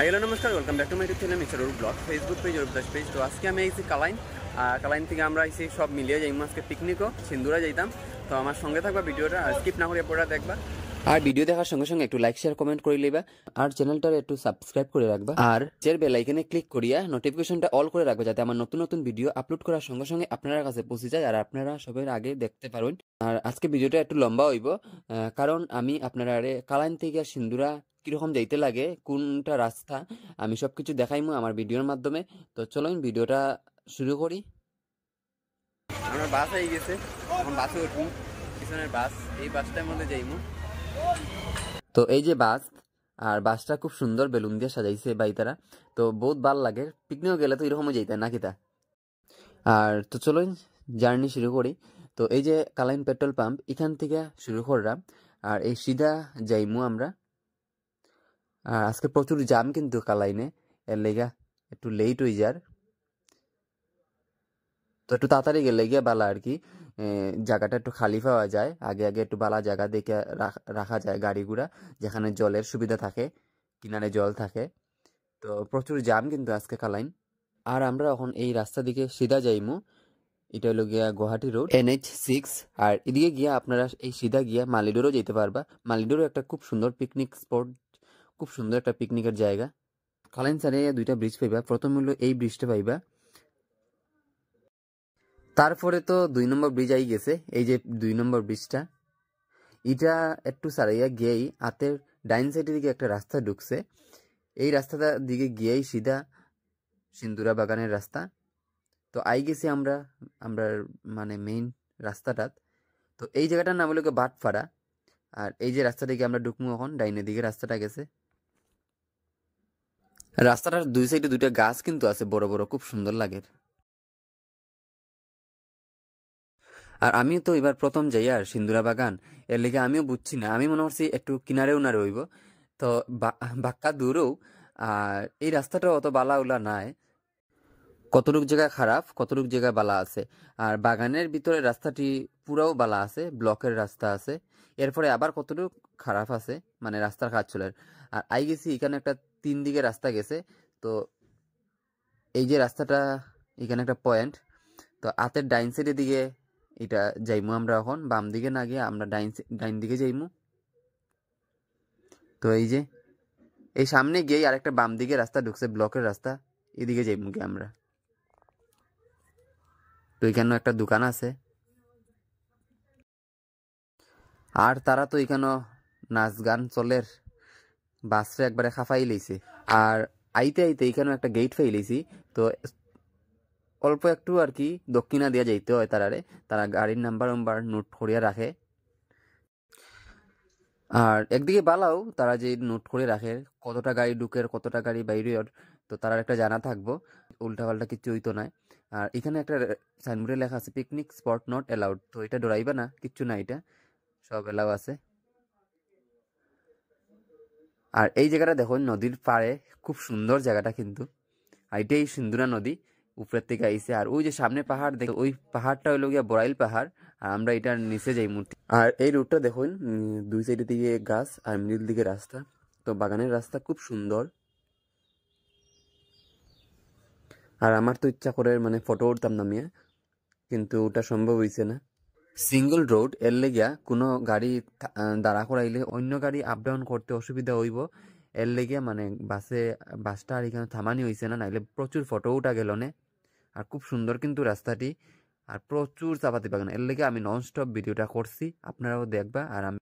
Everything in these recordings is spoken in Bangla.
हेलो नमस्कार welcome back to my YouTube channel mister Arup blog Facebook page Arup Das page. तो आज के हमें कालाइन कालाइन থেকে আমরা এসে সব মিলিয়ে যাইমু আজকে পিকনিকও সিন্দুরা যাইতাম। তো আমার সঙ্গে থাকবা ভিডিওটা আর স্কিপ না করে পুরোটা দেখবা। আর ভিডিও দেখার সঙ্গে সঙ্গে একটু লাইক শেয়ার কমেন্ট করে লইবা আর চ্যানেলটারে একটু সাবস্ক্রাইব করে রাখবা আর চের বেল আইকনে ক্লিক করিয়া নোটিফিকেশনটা অল করে রাখবা যাতে আমার নতুন নতুন ভিডিও আপলোড করার সঙ্গে সঙ্গে আপনার কাছে পৌঁছে যায় আর আপনারা সবার আগে দেখতে পারবেন। আর আজকে ভিডিওটা একটু লম্বা হইব কারণ আমি আপনারা কালাইন থেকে সিন্দুরা কিরকম যাইতে লাগে কোনটা রাস্তা আমি সবকিছু দেখাইমু আমার ভিডিওর মাধ্যমে। তো চলুন ভিডিওটা শুরু করি। আমার বাস হয়ে গেছে, এখন বাসে উঠবো, পিছনের বাস, এই বাসটার মধ্যে যাইমু। তো এই যে বাস আর বাসটা খুব সুন্দর বেলুন দিয়ে সাজাইছে বাইতারা, তো বহুত ভাল লাগে। পিকনিকও গেলে তো এরকমও যাইতে নাকি তা। আর তো চলুন জার্নি শুরু করি। তো এই যে কালাইন পেট্রোল পাম্প এখান থেকে শুরু করলাম আর এই সিধা যাইমু আমরা। আর আজকে প্রচুর জাম কিন্তু কালাইনে, এর লেগা একটু লেট হয়ে যার, তো একটু তাড়াতাড়ি গেলে গিয়ে বালা আর কি জায়গাটা একটু খালি পাওয়া যায়। আগে আগে একটু বালা জায়গা দেখে রাখা যায় গাড়িগুড়া, যেখানে জলের সুবিধা থাকে, কিনারে জল থাকে। তো প্রচুর জাম কিন্তু আজকে কালাইন। আর আমরা এখন এই রাস্তা দিকে সিধা যাইমু। এটা হলো গিয়া গুয়াহাটি রোড NH6। আর এদিকে গিয়া আপনারা এই সিধা গিয়া মালিডোরও যেতে পারবা। মালিডোরও একটা খুব সুন্দর পিকনিক স্পট, খুব সুন্দর একটা পিকনিকের জায়গা। কালাইন সাইডে দুইটা ব্রিজ পাইবা, প্রথম হলো এই ব্রিজটা পাইবা, তারপরে তো 2 নম্বর ব্রিজ আই গেছে। এই যে 2 নম্বর ব্রিজটা, এটা একটু সারাইয়া গিয়েই হাতের ডাইন সাইডের দিকে একটা রাস্তা ঢুকছে। এই রাস্তাটা দিকে গিয়েই সিধা সিন্দুরা বাগানের রাস্তা। তো আই গেছি আমরা মানে মেইন রাস্তাটা। তো এই জায়গাটার নাম হলো বাটপাড়া। আর এই যে রাস্তা দিকে আমরা ঢুকবো এখন, ডাইনের দিকে রাস্তাটা গেছে। রাস্তাটার দুই সাইডে দুইটা গাছ কিন্তু আছে বড় বড়, খুব সুন্দর লাগে। আর আমিও তো এবার প্রথম যাই আর সিন্দুরা বাগান, এর লেগে আমিও বুঝছি না, আমি মনে করছি একটু কিনারেও না রইব। তো বাক্কা দূরেও আর এই রাস্তাটা অত বালা উলা নাই, কতটুক জায়গা খারাপ কতটুক জায়গা বালা আছে। আর বাগানের ভিতরে রাস্তাটি পুরাও বালা আছে, ব্লকের রাস্তা আছে, এরপরে আবার কতটুক খারাপ আছে, মানে রাস্তার কাজ চলে। আর আই গেছি এখানে একটা 3 দিকে রাস্তা গেছে। তো এই যে রাস্তাটা, এখানে একটা পয়েন্ট, তো হাতের ডাইন সাইডের দিকে এটা যাইমু আমরা এখন, বাম দিকে না গিয়ে আমরা ডাইন দিকে যাইমু। তো এই যে এই সামনে গিয়ে আরেকটা বাম দিকে রাস্তা ঢুকছে, ব্লকের রাস্তা, এদিকে যাইমু কি আমরা। তো এখানেও একটা দোকান আছে আর তারা তো এখানেও নাচ গান চলের, বাসরে একবারে খাফাই লইছে। আর আইতে আইতে এখানেও একটা গেট ফাই লইছি। তো অল্প একটু আর কি দক্ষিণা দিয়া যাইতে হয় তারা গাড়ির নাম্বার নোট করিয়া রাখে। আর একদিকে বালাও, তারা যে নোট করে রাখে কতটা গাড়ি ঢুকের কতটা গাড়ি বাইরে, তো তারা একটা জানা থাকবো, উল্টা পাল্টা কিছু হইতো না। আর এখানে একটা সাইনবোর্ডে লেখা আছে পিকনিক স্পট নট অ্যালাউড, তো এটা ডরাইবা না, কিচ্ছু না, এটা সব এলাও আছে। আর এই জায়গাটা দেখো নদীর পাড়ে, খুব সুন্দর জায়গাটা কিন্তু। আর এটাই সিন্দুরা নদী উপরের থেকে আইছে। আর ওই যে সামনে পাহাড় দেখো, ওই পাহাড়টা হইলো গিয়া বড়াইল পাহাড়, আর আমরা এটার নিচে যাই মূর্তি। আর এই রুটটা দেখুন, দুই সাইডের দিকে গাছ আর মিডিল দিকে রাস্তা। তো বাগানের রাস্তা খুব সুন্দর। আর আমার তো ইচ্ছা করে মানে ফটো উঠতাম নামিয়ে, কিন্তু ওটা সম্ভব হয়েছে না। সিঙ্গল রোড, এর লেগিয়া কোনো গাড়ি দাঁড়া করাইলে অন্য গাড়ি আপ ডাউন করতে অসুবিধা হইব, এর লেগিয়া মানে বাসটা আর এখানে থামানি হয়েছে না, নাইলে প্রচুর ফটো উঠা গেল না। আর খুব সুন্দর কিন্তু রাস্তাটি, আর প্রচুর চাপাতি বাগান, এর লেগে আমি নন স্টপ ভিডিওটা করছি, আপনারাও দেখবা। আর আমি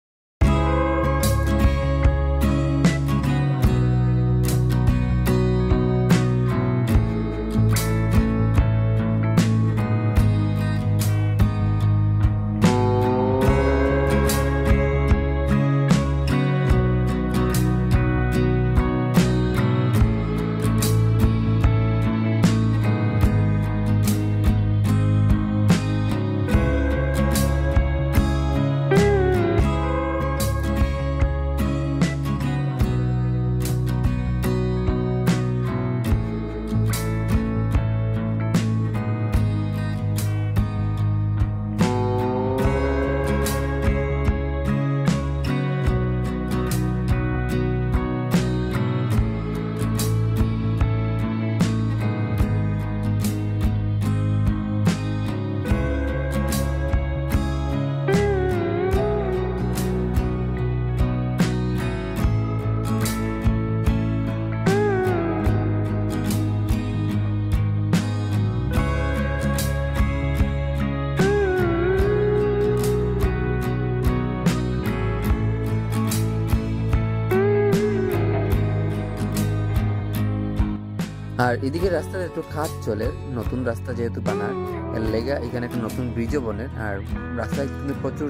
এদিকে রাস্তায় একটু কাজ চলে, নতুন রাস্তা যেহেতু বানার এর লেগা এখানে একটা নতুন ব্রিজও বনে। আর রাস্তায় কিন্তু প্রচুর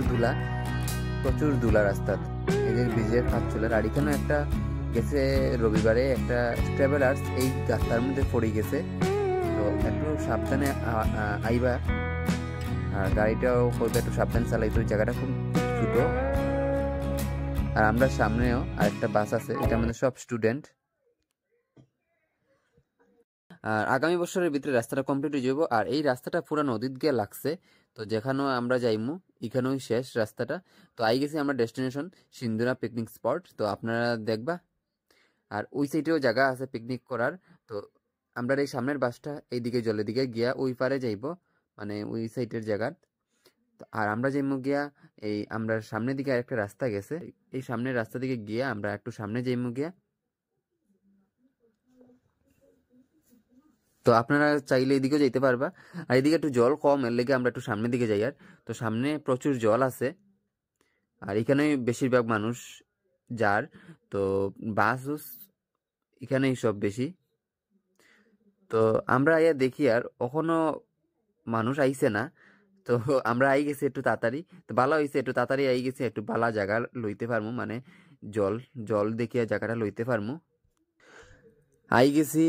ধুলা রাস্তা, এই যে ব্রিজের কাজ চলে। আর এখানে একটা গেছে রবিবারে একটা ট্রাভেলার্স এই রাস্তার মধ্যে পড়ে গেছে, তো একটু সাবধানে আইবা, আর গাড়িটাও করবে একটু সাবধানে চালাই। তো জায়গাটা খুব ছোট। আর আমরা সামনেও আরেকটা বাস আছে, এটার মধ্যে সব স্টুডেন্ট। আর আগামী বছরের ভিতরে রাস্তাটা কমপ্লিট হয়ে যাব। আর এই রাস্তাটা পুরো নদীত গিয়ে লাগছে, তো যেখানেও আমরা যাইমু এখানেও শেষ রাস্তাটা। তো আই গেছি আমরা ডেস্টিনেশন সিন্দুরা পিকনিক স্পট, তো আপনারা দেখবা। আর ওই সাইডেও জায়গা আছে পিকনিক করার। তো আমরা এই সামনের বাসটা এইদিকে জলের দিকে গিয়া ওই পারে যাইব, মানে ওই সাইডের জায়গা। আর আমরা যাইমু গিয়া এই আমরা সামনের দিকে একটা রাস্তা গেছে, এই সামনের রাস্তা দিকে গিয়া আমরা একটু সামনে যাইমু গিয়া। তো আপনারা চাইলে এদিকেও যাইতে পারবা। আর এদিকে একটু জল কম, এর লেগে আমরা একটু সামনের দিকে যাই। আর তো সামনে প্রচুর জল আছে, আর এখানে বেশিরভাগ মানুষ যার, তো বাস এখানেই সব বেশি। তো আমরা আইয়া দেখি আর এখনো মানুষ আইছে না, তো আমরা আই গেছি একটু তাড়াতাড়ি। তো ভালো হয়েছে একটু তাড়াতাড়ি আই গেছি, একটু ভালো জায়গা লইতে পারমু, মানে জল জল দেখিয়া জায়গাটা লইতে পারমু। আই গেছি,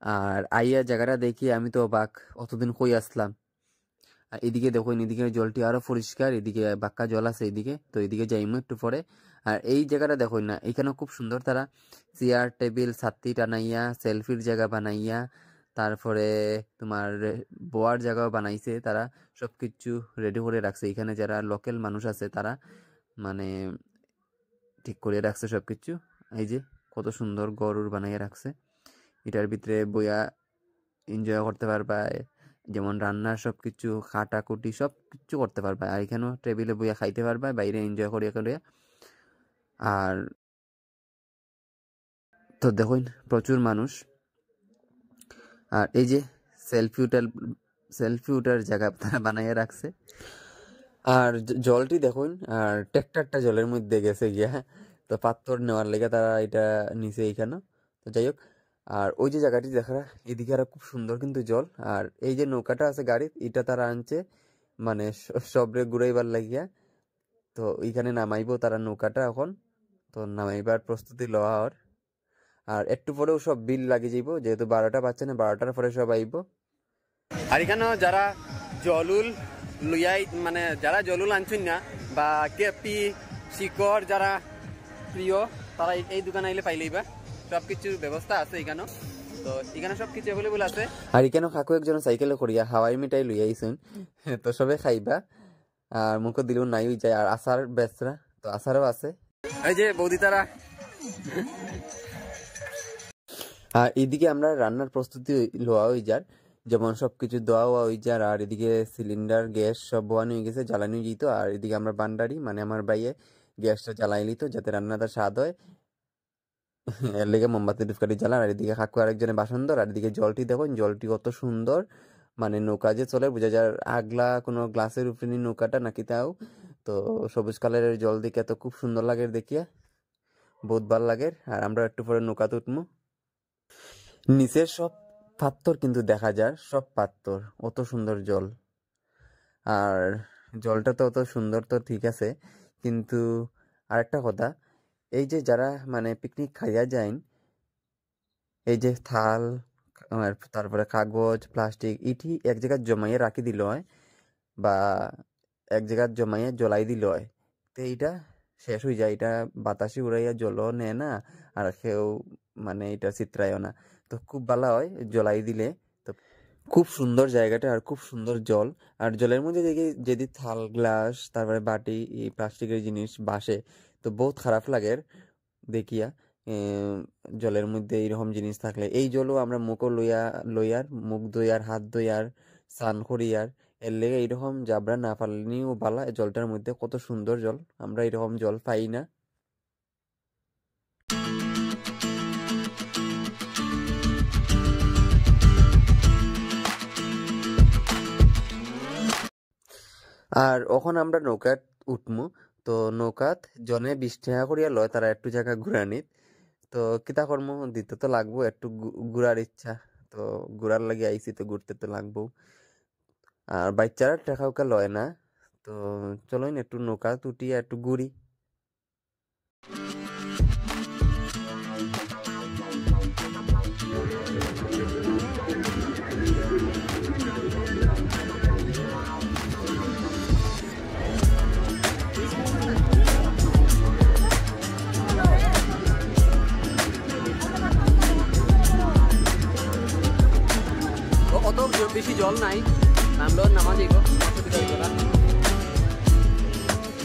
আর আইয়া জায়গাটা দেখি আমি তো অবাক, অতদিন কই আসলাম। আর এদিকে দেখুন, এদিকে জলটি আরো পরিষ্কার, এদিকে বাক্কা জল আছে এদিকে। তো এদিকে যাইমু একটু পরে। আর এই জায়গাটা দেখুন না, এখানে খুব সুন্দর তারা চেয়ার টেবিল ছাত্তি টানাইয়া সেলফির জায়গা বানাইয়া, তারপরে তোমার বোয়ার জায়গাও বানাইছে তারা, সবকিছু রেডি করে রাখছে। এখানে যারা লোকাল মানুষ আছে তারা মানে ঠিক করে রাখছে সবকিছু। এই যে কত সুন্দর গরুর বানাইয়া রাখছে, এটার ভিতরে বইয়া এনজয় করতে পারবা, যেমন রান্নার সবকিছু কাটাকুটি সব কিছু করতে পারবা। আর এখানেও টেবিলে বইয়া খাইতে পারবা, বাইরে এনজয় করিয়া করিয়া। আর তো দেখুন প্রচুর মানুষ। আর এই যে সেলফি উঠার জায়গা তারা বানাইয়া রাখছে। আর জলটি দেখুন, আর ট্র্যাক্টরটা জলের মধ্যে গেছে গিয়া, তো পাথর নেওয়ার লেগে তারা এটা নিচে এইখানে। তো যাই হোক, আর ওই যে জায়গাটি দেখা এদিকে আর খুব সুন্দর কিন্তু জল। আর এই যে নৌকাটা আছে গাড়ি, এটা তারা আনছে মানে সবরে ঘুরাইবার লাগিয়া। তো এইখানে নামাইবো তারা নৌকাটা এখন, তো নামাইবার প্রস্তুতি লওয়া হওয়ার। আর একটু পরেও সব বিল লাগিয়ে যাইব, যেহেতু 12টা বাজছে না, 12টার পরে সব আইব। আর এখানেও যারা জলুল লুইয়াই, মানে যারা জলুল আনছেন না বা কেপি শিকড় যারা প্রিয়, তারা এই দোকানে আইলে পাইলেইবা, সবকিছুর ব্যবস্থা আছে এখানে। তো এখানে সবকিছু অ্যাভেলেবল আছে। আর এখানে কাকু একজন সাইকেলে করিয়া হাওয়াই মিঠাই লই আইছেন, তো সবে খাইবা। আর মুখে দিলেও নাই যায়। আর আচার বেচরা, তো আচারও আছে। এই যে বৌদি তারা। আর এদিকে আমরা রান্নার প্রস্তুতি লওয়া হয়ে যার, যেমন সবকিছু দেওয়া হয়ে যার। আর এদিকে সিলিন্ডার গ্যাস সব বোয়ানো হয়ে গেছে, জ্বালানি যেত। আর এদিকে আমরা বান্ডারি মানে আমার ভাইয়ে গ্যাসটা জ্বালাই নিত যাতে রান্নাটা স্বাদ হয়, এর লেগে মোমবাতি ধূপকাঠি জ্বালান। আর এদিকে কাকু আরেকজনে বাসন ধর। আর এদিকে জলটি দেখুন, জলটি কত সুন্দর, মানে নৌকা যে চলে বোঝা যায় আগলা কোনো গ্লাসের উপরে নৌকাটা নাকি তাও। তো সবুজ কালারের জল দেখে তো খুব সুন্দর লাগে দেখিয়া, বহুত ভাল লাগে। আর আমরা একটু পরে নৌকাতে উঠবো। নিচের সব পাথর কিন্তু দেখা যায়, সব পাথর, অত সুন্দর জল। আর জলটা তো অত সুন্দর তো ঠিক আছে, কিন্তু আরেকটা কথা, এই যে যারা মানে পিকনিক খাইয়া যায়, এই যে থাল তারপরে কাগজ প্লাস্টিক ইটি এক জায়গায় জমাইয়ে রাখি দিল হয়, বা এক জায়গায় জমাইয়ে জ্বলাই দিল হয়, তো এইটা শেষ হয়ে যায়, এটা বাতাসে উড়াইয়া জলও নেয় না, আর কেউ মানে এটা চিত্রায়ও না। তো খুব ভালো হয় জ্বলাই দিলে। তো খুব সুন্দর জায়গাটা, আর খুব সুন্দর জল। আর জলের মধ্যে দেখি যদি থাল গ্লাস তারপরে বাটি এই প্লাস্টিকের জিনিস বাসে, তো বহুত খারাপ লাগে দেখিয়া। জলের মধ্যে এইরকম জিনিস থাকলে, এই জলও আমরা মুখও লইয়ার মুখ ধুইয়ার হাত ধুইয়ার স্নান করিয়ার, এর লেগে এইরকম জাবরা না পারলেও বালা। জলটার মধ্যে কত সুন্দর জল, আমরা এরকম জল পাই না। আর ওখন আমরা নৌকাত উঠমু, তো নৌকাত জনে 20 টাকা করিয়া লয় তারা একটু জায়গা ঘুরানিত। তো কিতা কর্ম দিতে তো লাগবো, একটু ঘুরার ইচ্ছা, তো ঘুরার লাগে আইছি, তো ঘুরতে তো লাগবো। আর বাচ্চারা টাকা উকা লয় না, তো চলোই না একটু নৌকা তুটি একটু ঘুরি। অত বেশি জল নাই, নামলেও নামা যাইব, অসুবিধা হইব না।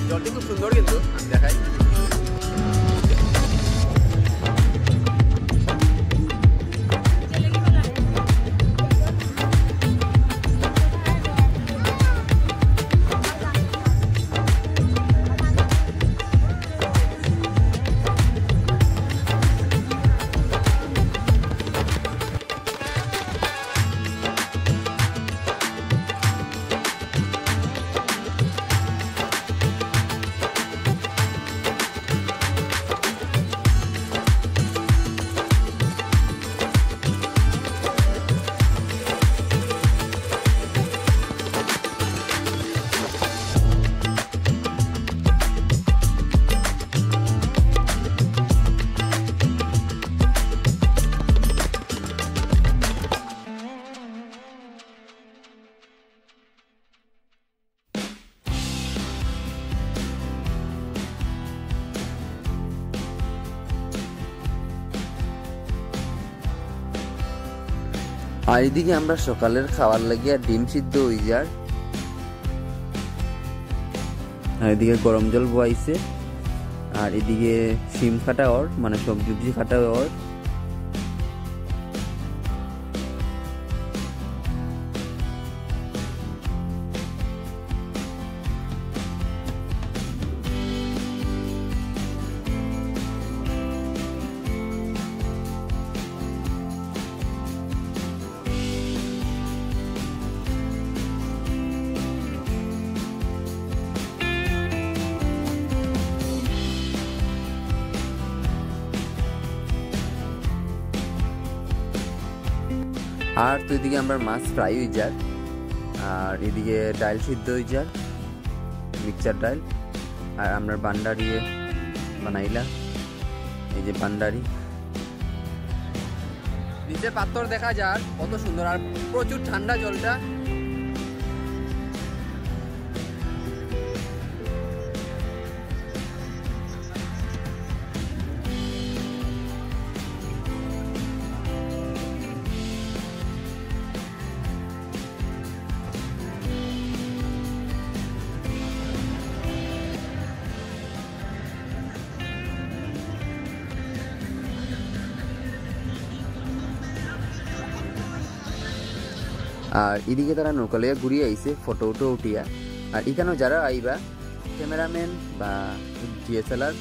জলটি খুব সুন্দর কিন্তু আমি দেখাই। আর এদিকে আমরা সকালের খাবার লাগিয়া ডিম সিদ্ধ হয়ে যার, আর এদিকে গরম জল বয়াইছে, আর এদিকে শিম কাটা ওর মানে সবজি কাটা ওর। আর তো এদিকে আমরা মাছ ফ্রাই হয়ে যার, আর এদিকে ডাল সিদ্ধ হয়ে যার, মিক্সচার ডাল। আর আমরা বান্ডারি বানাইলা, এই যে বান্ডারি, নিচে পাথর দেখা যার কত সুন্দর, আর প্রচুর ঠান্ডা জলটা। আর এদিকে তারা নৌকা লইয়া ঘুরিয়ে আইছে, ফটো উটো উঠিয়া। আর এখানেও যারা আইবা ক্যামেরাম্যান বা ডিএসএলআর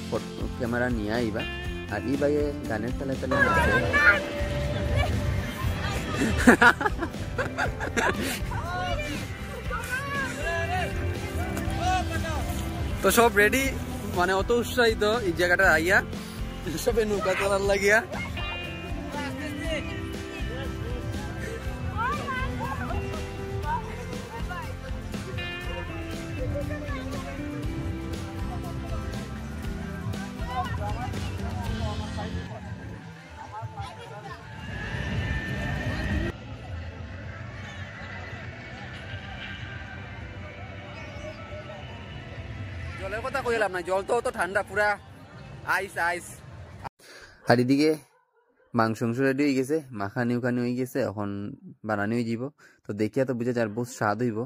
ক্যামেরা নিয়ে আইবা। আর এই বাইয়ে গানের তালে তালে নাচে। তো সব রেডি, মানে অত উৎসাহিত এই জায়গাটা আইয়া, সবে নৌকা চলার লাগিয়া। জলের কথা কইলাম না, জল তো অত ঠান্ডা, পুরা আইস আইস। আর এদিকে মাংস রেডি হয়ে গেছে, মাখানি উখানি হয়ে গেছে, এখন বানানি হয়ে যাব। তো দেখিয়া তো বুঝে যার বহুত স্বাদ হইব।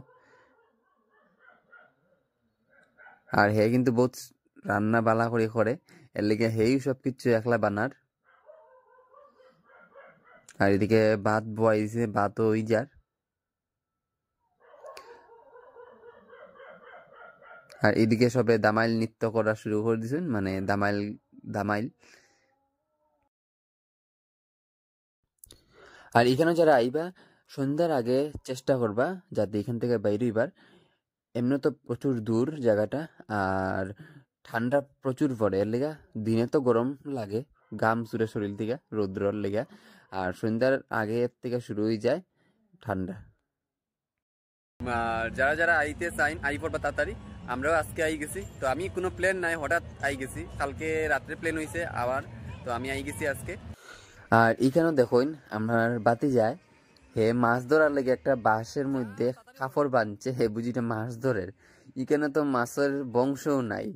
আর হে কিন্তু বহুত রান্না বালা করে করে, এর লেগে হেই সব কিছু একলা বানার। আর এদিকে ভাত বয়াইছে, ভাত ওই যার। আর এদিকে সবে দামাইল নৃত্য করা শুরু করে দিয়েছেন, মানে দামাইল দামাইল। আর এখানে যারা আইবা সন্ধ্যার আগে চেষ্টা করবা যাতে এখান থেকে বাইরে হইবার। এমনি তো প্রচুর দূর জায়গাটা, আর ঠান্ডা প্রচুর পড়ে, এর লেগা দিনে তো গরম লাগে, ঘাম চুরে শরীর থেকে রৌদ্রর লেগা। আর সন্ধ্যার আগে থেকে শুরু হয়ে যায় ঠান্ডা। আর যারা যারা আইতে চাইন আই পড়বা তাড়াতাড়ি, আমরাও আজকে আই গেছি। তো আমি কোনো প্ল্যান নাই, হঠাৎ আই গেছি, কালকে রাত্রে প্ল্যান হয়েছে আবার, তো আমি আই গেছি আজকে। আর এখানেও দেখুন আমার বাতি যায়, হে মাছ ধরার লেগে একটা বাঁশের মধ্যে কাপড় বাঁধছে, হে বুঝিটা মাছ ধরের। এখানে তো মাছের বংশও নাই।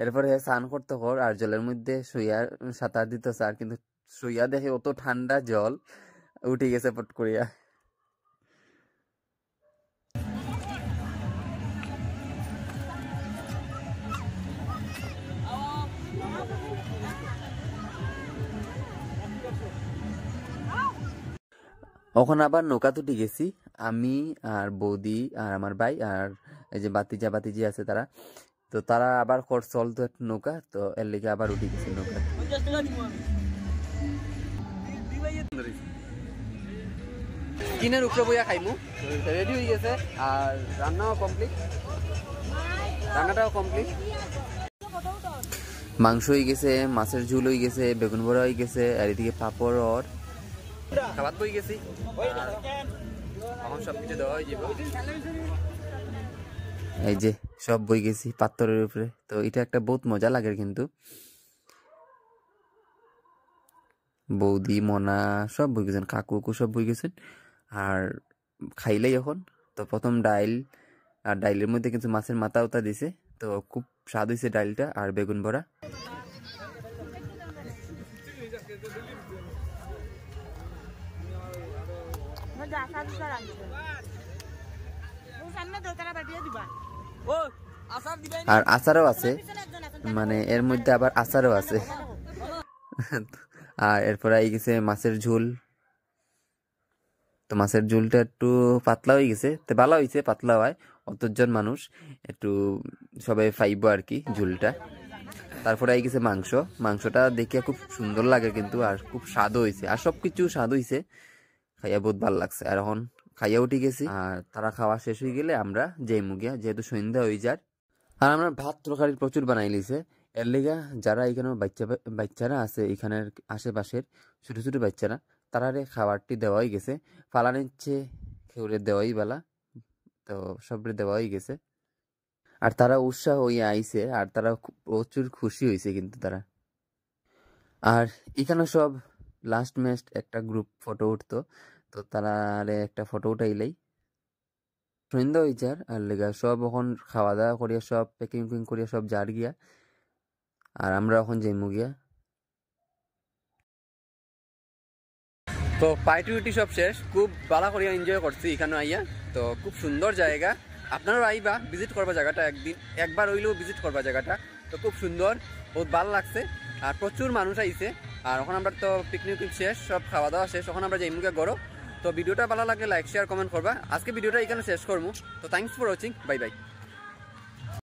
এরপরে হে স্নান করতে কর আর জলের মধ্যে শুইয়া সাঁতার দিতে চার, কিন্তু শুইয়া দেখে অত ঠান্ডা জল উঠে গেছে পট করিয়া। ওখানে আবার নৌকা তুটি গেছি আমি আর বৌদি আর আমার ভাই আর এই যে বাতিজি আছে তারা, তো তারা আবার চলতো একটা নৌকা, তো এর লেগে আবার উঠে গেছি নৌকা। কিনের উপরে বইয়া খাইমু, রেডি হয়ে গেছে আর রান্নাও কমপ্লিট, রান্নাটাও কমপ্লিট। মাংস হয়ে গেছে, মাছের ঝোল হয়ে গেছে, বেগুন বড়া হয়ে গেছে, আর এদিকে পাপড় আর খাবার বই গেছি, এখন সব কিছু দেওয়া হয়ে যাবে। এই যে সব বই গেছি পাথরের উপরে, তো এটা একটা বহুত মজা লাগে কিন্তু। বৌদি মনা সব বই গেছেন, কাকু সব বই গেছেন। আর খাইলেই এখন তো প্রথম ডাইল, আর ডাইলের মধ্যে কিছু মাছের মাথা উতা দিছে, তো খুব স্বাদ হয়েছে ডাইলটা আর বেগুন বড়া। আর আচারও আছে, মানে এর মধ্যে আবার আচারও আছে। আর এরপরে আই গেছে মাছের ঝোল, তো মাছের ঝোলটা একটু পাতলা হয়ে গেছে, তো ভালো হয়েছে পাতলা হয়, অতজন মানুষ একটু সবাই ফাইব আর কি ঝোলটা। তারপরে আই গেছে মাংসটা দেখে খুব সুন্দর লাগে কিন্তু, আর খুব স্বাদও হয়েছে, আর সবকিছু স্বাদ হয়েছে, খাইয়া বহুত ভালো লাগছে। আর এখন খাইয়া উঠে গেছি, আর তারা খাওয়া শেষ হয়ে গেলে আমরা যাই মুগিয়া, যেহেতু সন্ধ্যা হয়ে যায়। আর আমরা ভাত তরকারি প্রচুর বানাই লিছে, এর লেগা যারা এখানে বাচ্চারা আছে এখানের আশেপাশের ছোট ছোট বাচ্চারা, তারারে খাবারটি দেওয়াই গেছে, ফালা নিচ্ছে খেউরে দেওয়াই বেলা, তো সবরে দেওয়াই গেছে। আর তারা উৎসাহ হইয়া আইছে, আর তারা প্রচুর খুশি হয়েছে কিন্তু তারা। আর এখানে সব লাস্ট ম্যাচ একটা গ্রুপ ফটো উঠতো, তো তারা একটা ফটো উঠাইলেই সন্ধ্যা হয়ে যার, আর লেগা সব এখন খাওয়া দাওয়া করিয়া সব প্যাকিং করিয়া সব যার গিয়া, আর আমরা এখন যাইমু গিয়া। তো পার্টি সব শেষ, খুব ভালো করে এনজয় করছি এখানে আইয়া। তো খুব সুন্দর জায়গা, আপনারাও আইবা ভিজিট করবা জায়গাটা, একবার হইলেও ভিজিট করবা জায়গাটা। তো খুব সুন্দর, বহুত ভালো লাগছে, আর প্রচুর মানুষ আইছে। আর এখন আমরা তো পিকনিক শেষ, সব খাওয়া দাওয়া শেষ, এখন আমরা যাইমু গিয়া গরো। তো ভিডিওটা ভালো লাগলে লাইক শেয়ার কমেন্ট করবা। আজকে ভিডিওটা এখানে শেষ করবো। তো thanks for watching, bye bye.